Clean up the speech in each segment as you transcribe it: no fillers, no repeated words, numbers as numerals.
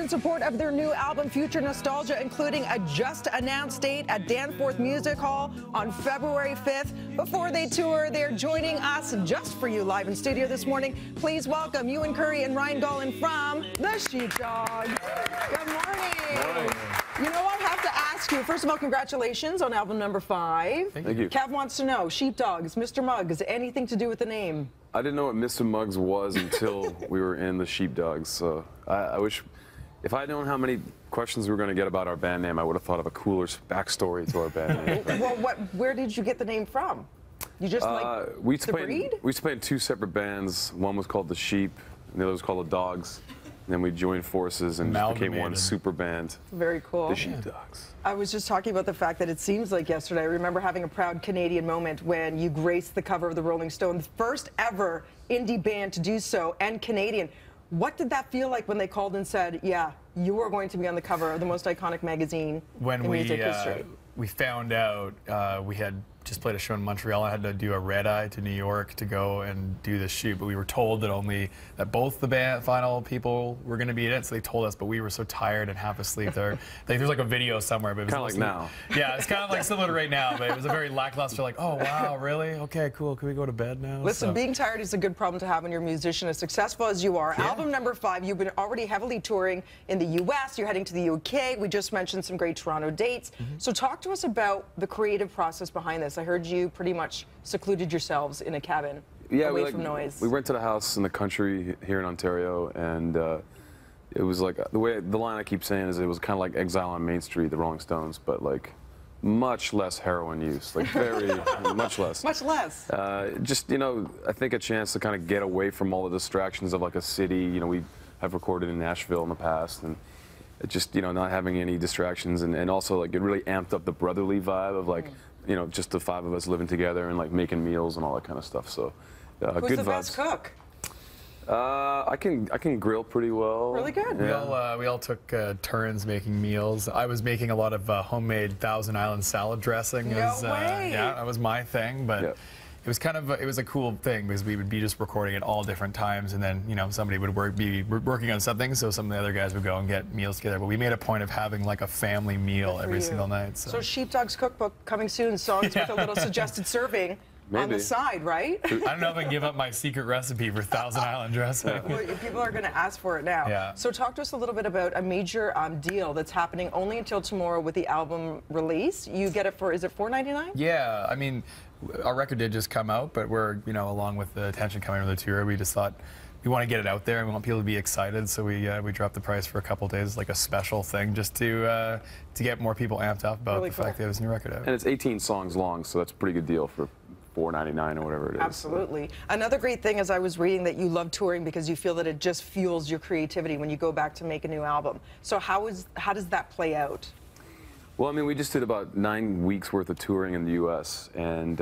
in support of their new album, Future Nostalgia, including a just-announced date at Danforth Music Hall on February 5th. Before they tour, they're joining us just for you live in studio this morning. Please welcome Ewan Curry and Ryan Golan from the Sheepdogs. Good morning. You know, I have to ask you, first of all, congratulations on album number 5. Thank you. Kev wants to know, Sheepdogs, Mr. Muggs, anything to do with the name? I didn't know what Mr. Muggs was until we were in the Sheepdogs, so I wish, if I had known how many questions we were going to get about our band name, I would have thought of a cooler backstory to our band name. Well, where did you get the name from? You just like the breed? We used to play in 2 separate bands. One was called the Sheep, and the other was called the Dogs. And then we joined forces and just became one super band. Very cool. The Sheepdogs. I was just talking about the fact that it seems like yesterday, I remember having a proud Canadian moment when you graced the cover of the Rolling Stone, the first ever indie band to do so, and Canadian. What did that feel like when they called and said, yeah, you are going to be on the cover of the most iconic magazine in music history? We found out we had just played a show in Montreal. I had to do a red eye to New York to go and do the shoot, but we were told that both the final people were going to be in it, so they told us, but we were so tired and half asleep there. There's like a video somewhere, but it was kind of like now. Yeah, it's kind of like similar to right now, but it was a very lackluster, like, oh wow, really? Okay, cool. Can we go to bed now? Listen, being tired is a good problem to have when you're a musician, as successful as you are. Yeah. Album number 5, you've been already heavily touring in the U.S., you're heading to the UK. We just mentioned some great Toronto dates. So talk to us about the creative process behind this. I heard you pretty much secluded yourselves in a cabin, away from noise. We rented a house in the country here in Ontario, and it was like, the line I keep saying is it was kind of like Exile on Main Street, the Rolling Stones, but like much less heroin use, like very, much less. Much less. Just, you know, I think a chance to kind of get away from all the distractions of like a city. You know, we have recorded in Nashville in the past, and it just, you know, not having any distractions, and also like it really amped up the brotherly vibe of like, you know, just the 5 of us living together and like making meals and all that kind of stuff. So, who's good the vibes. Best cook? I can grill pretty well. Really good. Yeah. We all took turns making meals. I was making a lot of homemade Thousand Island salad dressing. No way. Yeah, that was my thing, but. Yep. It was kind of it was a cool thing because we would be just recording at all different times, and then, you know, somebody would be working on something, so some of the other guys would go and get meals together. But we made a point of having like a family meal every single night. So Sheepdogs cookbook coming soon, songs with a little suggested serving. Maybe. On the side, right? I don't know if I can give up my secret recipe for Thousand Island dressing. Well, people are going to ask for it now. Yeah. So talk to us a little bit about a major deal that's happening only until tomorrow with the album release. You get it for, is it $4.99? Yeah, I mean, our record did just come out, but we're, you know, along with the attention coming to the tour, we just thought we want to get it out there and we want people to be excited, so we dropped the price for a couple days, like a special thing, just to get more people amped up about the fact that there's a new record out. And it's 18 songs long, so that's a pretty good deal for $4.99 or whatever it is. Absolutely. So. Another great thing is I was reading that you love touring because you feel that it just fuels your creativity when you go back to make a new album. So how does that play out? Well, I mean, we just did about 9 weeks worth of touring in the U.S. and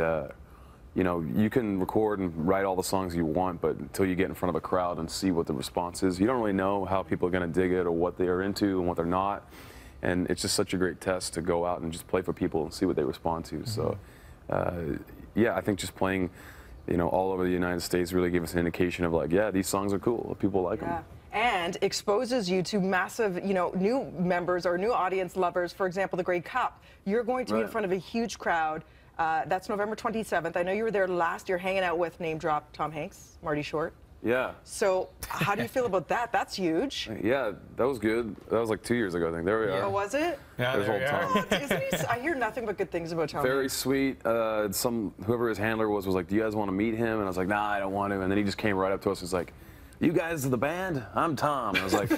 you know, you can record and write all the songs you want, but until you get in front of a crowd and see what the response is, you don't really know how people are going to dig it or what they are into and what they're not. And it's just such a great test to go out and just play for people and see what they respond to. So, yeah, I think just playing, you know, all over the United States really gave us an indication of like, yeah, these songs are cool. People like them. And exposes you to massive, you know, new members or new audience lovers. For example, the Grey Cup. You're going to be in front of a huge crowd. That's November 27th. I know you were there last year hanging out with, name drop, Tom Hanks, Marty Short. Yeah. So how do you feel about that? That's huge. Yeah, that was good. That was like 2 years ago, I think. There we are. Oh, was it? Yeah, there's old Tom. Isn't he, I hear nothing but good things about Tom. Very sweet. Whoever his handler was like, do you guys want to meet him? And I was like, nah, I don't want to. And then he just came right up to us and was like, you guys are the band? I'm Tom. I was like,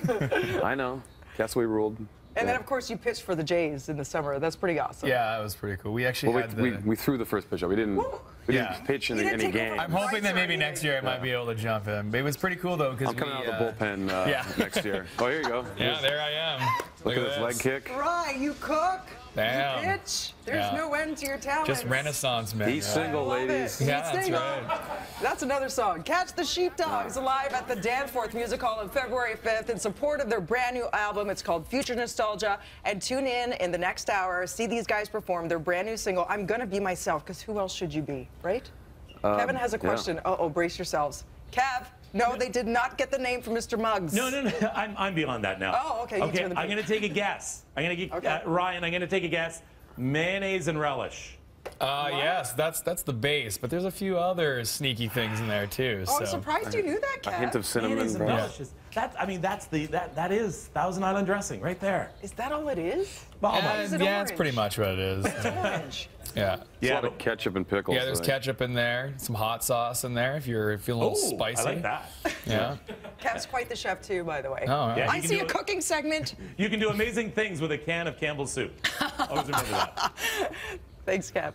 I know. That's the way we ruled. And then, of course, you pitched for the Jays in the summer. That's pretty awesome. Yeah, that was pretty cool. We actually we threw the first pitch up. We didn't pitch in any game. I'm hoping that maybe next year I might be able to jump in. But it was pretty cool, though, because I'm coming out of the bullpen next year. Oh, here you go. Yeah, there I am. Look at this leg kick. Right, you cook. Damn. You pitch. There's no end to your talent. Just Renaissance men. He's single, ladies. Yeah, that's right. That's another song. Catch the Sheepdogs live at the Danforth Music Hall on February 5th in support of their brand new album. It's called Future Nostalgia. And tune in the next hour. See these guys perform their brand new single, I'm Gonna Be Myself, because who else should you be, right? Kevin has a question. Uh-oh, brace yourselves. Kev, no, they did not get the name from Mr. Muggs. No. I'm beyond that now. Oh, okay. Okay, I'm going to take a guess. I'm going to get Ryan. I'm going to take a guess. Mayonnaise and relish. Yes, that's the base, but there's a few other sneaky things in there too. Oh, I'm surprised you knew that, Kev. A hint of cinnamon. Mayonnaise and relish. That is Thousand Island dressing right there. Is that all it is? Well, Is it yeah, it's orange? pretty much what it is. It's orange. Yeah. There's a lot of ketchup and pickles. Yeah, there's ketchup in there, some hot sauce in there if you're feeling a little spicy. I like that. Yeah. Kev's quite the chef too, by the way. Oh, yeah. I see a cooking segment. You can do amazing things with a can of Campbell's soup. Always remember that. Thanks, Kev.